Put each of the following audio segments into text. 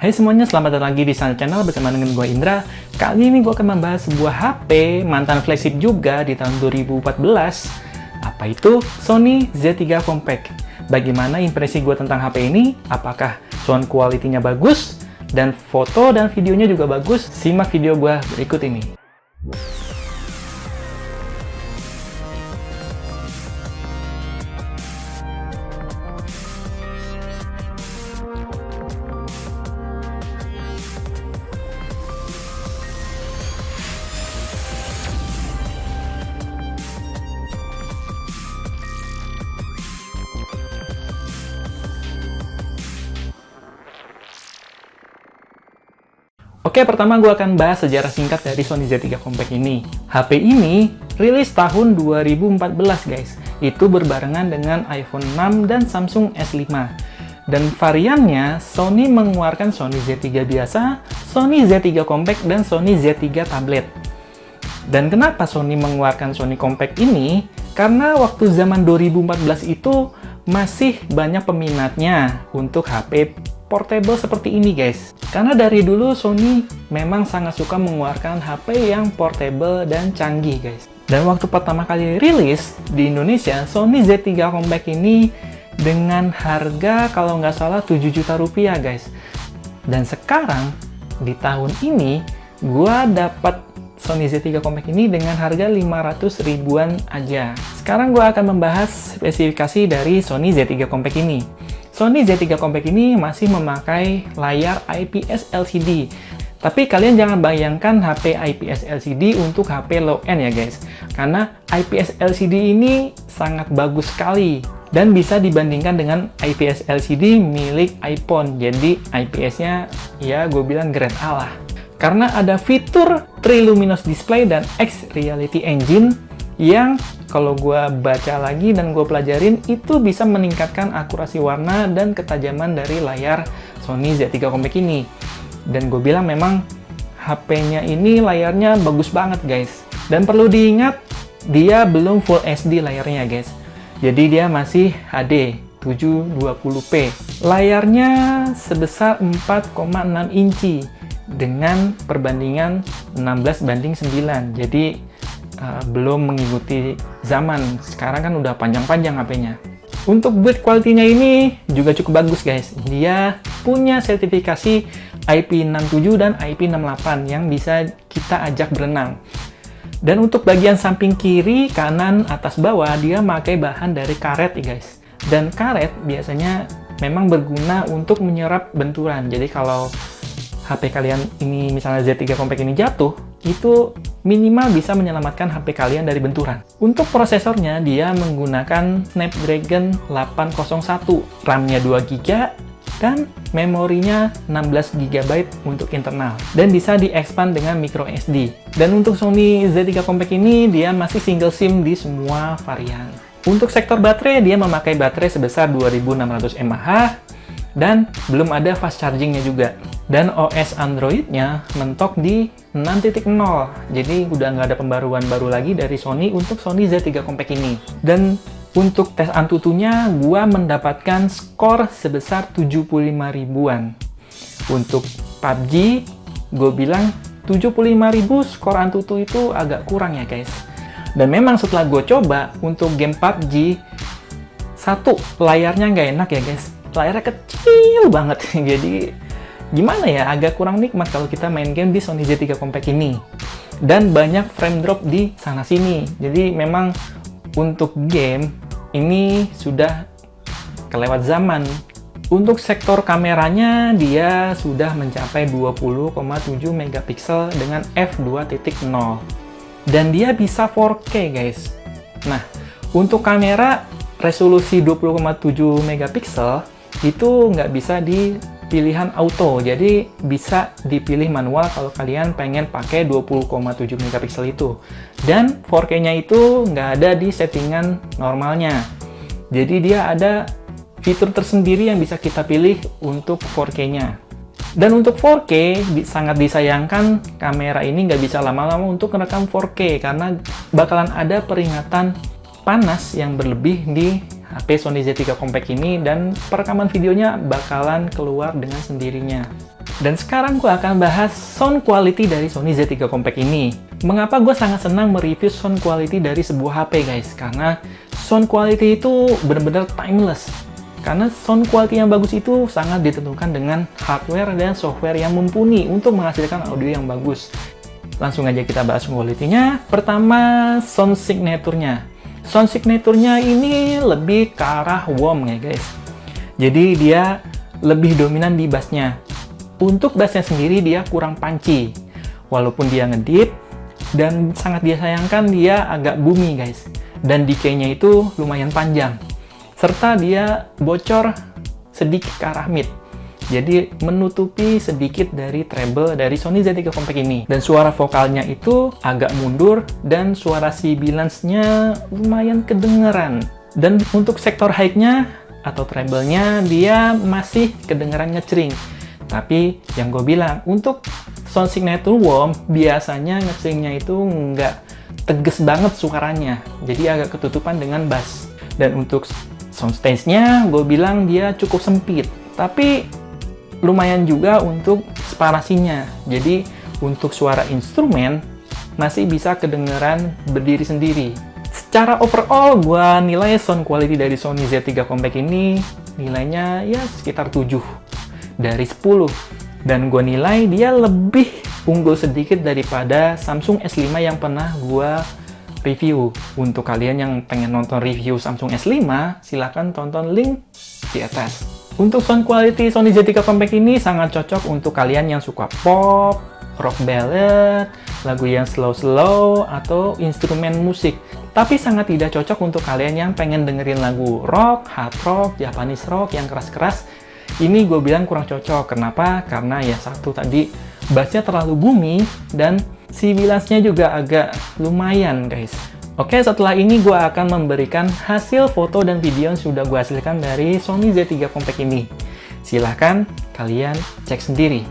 Hai semuanya, selamat datang lagi di channel bersama dengan gue Indra. Kali ini gue akan membahas sebuah HP mantan flagship juga di tahun 2014. Apa itu? Sony Z3 Compact. Bagaimana impresi gue tentang HP ini? Apakah sound quality-nya bagus? Dan foto dan videonya juga bagus? Simak video gue berikut ini. Oke, pertama gue akan bahas sejarah singkat dari Sony Z3 Compact ini. HP ini rilis tahun 2014 guys. Itu berbarengan dengan iPhone 6 dan Samsung S5. Dan variannya, Sony mengeluarkan Sony Z3 biasa, Sony Z3 Compact, dan Sony Z3 Tablet. Dan kenapa Sony mengeluarkan Sony Compact ini? Karena waktu zaman 2014 itu masih banyak peminatnya untuk HP portable seperti ini guys. Karena dari dulu Sony memang sangat suka mengeluarkan HP yang portable dan canggih guys. Dan waktu pertama kali rilis di Indonesia, Sony Z3 Compact ini dengan harga kalau nggak salah 7 juta rupiah guys. Dan sekarang di tahun ini gua dapat Sony Z3 Compact ini dengan harga 500 ribuan aja. Sekarang gua akan membahas spesifikasi dari Sony Z3 Compact ini. Sony Z3 Compact ini masih memakai layar IPS LCD. Tapi kalian jangan bayangkan HP IPS LCD untuk HP low-end ya guys. Karena IPS LCD ini sangat bagus sekali. Dan bisa dibandingkan dengan IPS LCD milik iPhone. Jadi IPS-nya ya gue bilang grade A lah. Karena ada fitur Triluminous Display dan X Reality Engine yang kalau gue baca lagi dan gue pelajarin itu bisa meningkatkan akurasi warna dan ketajaman dari layar Sony Z3 Compact ini. Dan gue bilang memang HP-nya ini layarnya bagus banget guys. Dan perlu diingat dia belum Full HD layarnya guys. Jadi dia masih HD 720p. Layarnya sebesar 4,6 inci dengan perbandingan 16:9. Jadi belum mengikuti zaman. Sekarang kan udah panjang-panjang HP-nya. Untuk build quality-nya ini juga cukup bagus guys. Dia punya sertifikasi IP67 dan IP68 yang bisa kita ajak berenang. Dan untuk bagian samping kiri, kanan, atas, bawah, dia pakai bahan dari karet ya guys. Dan karet biasanya memang berguna untuk menyerap benturan. Jadi kalau HP kalian ini misalnya Z3 Compact ini jatuh, itu minimal bisa menyelamatkan HP kalian dari benturan. Untuk prosesornya, dia menggunakan Snapdragon 801, RAM-nya 2GB, dan memorinya 16GB untuk internal. Dan bisa di-expand dengan microSD. Dan untuk Sony Z3 Compact ini, dia masih single SIM di semua varian. Untuk sektor baterai, dia memakai baterai sebesar 2600 mAh, dan belum ada fast chargingnya juga. Dan OS Android-nya mentok di 6.0. Jadi udah nggak ada pembaruan baru lagi dari Sony untuk Sony Z3 Compact ini. Dan untuk tes Antutunya, gua mendapatkan skor sebesar 75 ribuan. Untuk PUBG, gue bilang 75 ribu skor Antutu itu agak kurang ya guys. Dan memang setelah gue coba untuk game PUBG, satu, layarnya nggak enak ya guys. Layarnya kecil banget. Jadi gimana ya, agak kurang nikmat kalau kita main game di Sony Z3 Compact ini. Dan banyak frame drop di sana-sini. Jadi memang untuk game ini sudah kelewat zaman. Untuk sektor kameranya dia sudah mencapai 20,7 megapiksel dengan f2.0. Dan dia bisa 4K guys. Nah, untuk kamera resolusi 20,7 megapiksel itu nggak bisa di pilihan auto, jadi bisa dipilih manual kalau kalian pengen pakai 20,7 megapiksel itu. Dan 4K-nya itu nggak ada di settingan normalnya. Jadi dia ada fitur tersendiri yang bisa kita pilih untuk 4K-nya. Dan untuk 4K, sangat disayangkan kamera ini nggak bisa lama-lama untuk merekam 4K karena bakalan ada peringatan panas yang berlebih di HP Sony Z3 Compact ini dan perekaman videonya bakalan keluar dengan sendirinya. Dan sekarang gue akan bahas sound quality dari Sony Z3 Compact ini. Mengapa gue sangat senang mereview sound quality dari sebuah HP guys? Karena sound quality itu benar-benar timeless. Karena sound quality yang bagus itu sangat ditentukan dengan hardware dan software yang mumpuni untuk menghasilkan audio yang bagus. Langsung aja kita bahas sound quality-nya. Pertama, sound signature-nya. Sound signature-nya ini lebih ke arah warm ya guys. Jadi dia lebih dominan di bass-nya. Untuk bass-nya sendiri dia kurang punchy. Walaupun dia ngedip, dan sangat disayangkan dia agak boomy guys. Dan decay-nya itu lumayan panjang. Serta dia bocor sedikit ke arah mid. Jadi menutupi sedikit dari treble dari Sony Z3 Compact ini. Dan suara vokalnya itu agak mundur dan suara sibilance-nya lumayan kedengeran. Dan untuk sektor high-nya atau treble-nya dia masih kedengeran ngecering. Tapi yang gue bilang, untuk sound signature warm biasanya ngeceringnya itu nggak tegas banget suaranya. Jadi agak ketutupan dengan bass. Dan untuk sound stage-nya gue bilang dia cukup sempit. Tapi lumayan juga untuk separasinya. Jadi untuk suara instrumen masih bisa kedengeran berdiri sendiri. Secara overall gue nilai sound quality dari Sony Z3 Compact ini nilainya ya sekitar 7 dari 10. Dan gue nilai dia lebih unggul sedikit daripada Samsung S5 yang pernah gue review. Untuk kalian yang pengen nonton review Samsung S5, silahkan tonton link di atas. Untuk sound quality Sony Z3 Compact ini sangat cocok untuk kalian yang suka pop, rock ballad, lagu yang slow-slow, atau instrumen musik. Tapi sangat tidak cocok untuk kalian yang pengen dengerin lagu rock, hard rock, Japanese rock yang keras-keras. Ini gue bilang kurang cocok. Kenapa? Karena ya satu tadi, bassnya terlalu boomy dan sibilance-nya juga agak lumayan guys. Oke, setelah ini gue akan memberikan hasil foto dan video yang sudah gue hasilkan dari Sony Z3 Compact ini. Silahkan kalian cek sendiri.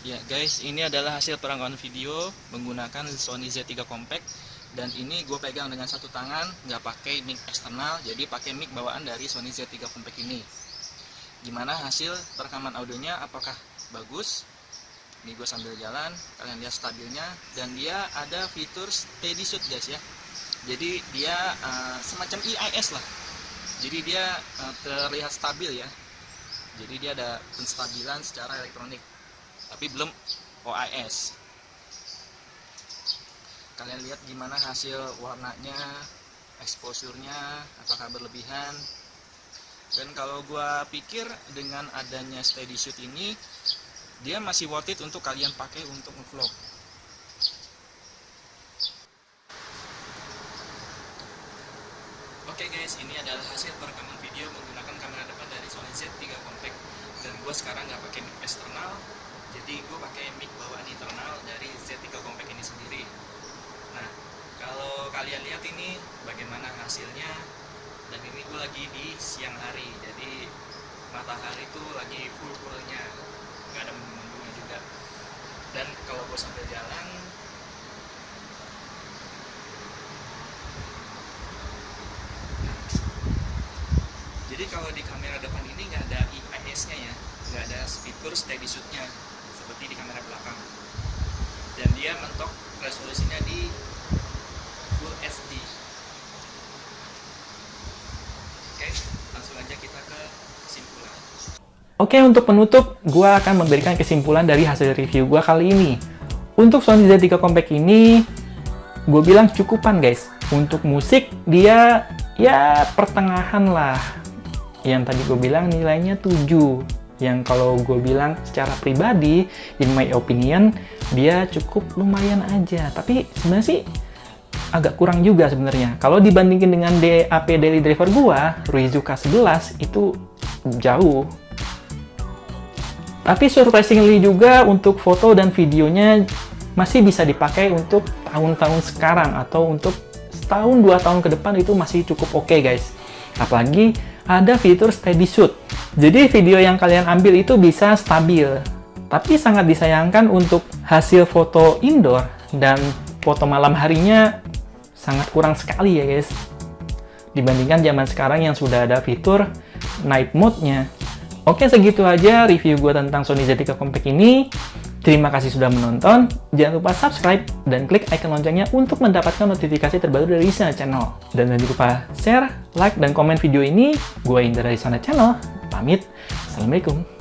Ya guys, ini adalah hasil perangkaian video menggunakan Sony Z3 Compact. Dan ini gue pegang dengan satu tangan, nggak pakai mic eksternal, jadi pakai mic bawaan dari Sony Z3 Compact ini. Gimana hasil rekaman audionya, apakah bagus? Ini gue sambil jalan, kalian lihat stabilnya. Dan dia ada fitur steady shoot guys ya. Jadi dia semacam EIS lah. Jadi dia terlihat stabil ya. Jadi dia ada penstabilan secara elektronik, tapi belum OIS. Kalian lihat gimana hasil warnanya, exposure-nya, apakah berlebihan. Dan kalau gua pikir dengan adanya steady shoot ini, dia masih worth it untuk kalian pakai untuk ngevlog. Oke guys, ini adalah hasil perekaman video menggunakan kamera depan dari Sony Z3 Compact. Dan gue sekarang nggak pakai mic eksternal, jadi gue pakai mic bawaan internal dari Z3 Compact ini sendiri. Nah, kalau kalian lihat ini bagaimana hasilnya. Dan ini gue lagi di siang hari, jadi matahari itu lagi full-fullnya, nggak ada mendung-mendungnya juga. Dan kalau gue sambil jalan, kalau di kamera depan ini nggak ada IPS-nya ya, nggak ada fitur steady shoot-nya seperti di kamera belakang. Dan dia mentok resolusinya di Full HD. Oke, langsung aja kita ke kesimpulan. Oke, untuk penutup, gue akan memberikan kesimpulan dari hasil review gue kali ini. Untuk Sony Z3 Compact ini, gue bilang cukupan guys. Untuk musik, dia ya pertengahan lah. Yang tadi gue bilang nilainya 7. Yang kalau gue bilang secara pribadi, in my opinion, dia cukup lumayan aja. Tapi sebenarnya sih agak kurang juga sebenarnya. Kalau dibandingin dengan DAP Daily Driver gue, Ruizu K11 itu jauh. Tapi surprisingly juga untuk foto dan videonya masih bisa dipakai untuk tahun-tahun sekarang atau untuk setahun 2 tahun ke depan itu masih cukup oke guys. Apalagi ada fitur steady shoot. Jadi video yang kalian ambil itu bisa stabil. Tapi sangat disayangkan untuk hasil foto indoor dan foto malam harinya sangat kurang sekali ya guys. Dibandingkan zaman sekarang yang sudah ada fitur night mode-nya. Oke, segitu aja review gue tentang Sony Z3 Compact ini. Terima kasih sudah menonton. Jangan lupa subscribe dan klik icon loncengnya untuk mendapatkan notifikasi terbaru dari Sana Channel. Dan jangan lupa share, like, dan komen video ini. Gue Indra dari Sana Channel. Pamit. Assalamualaikum.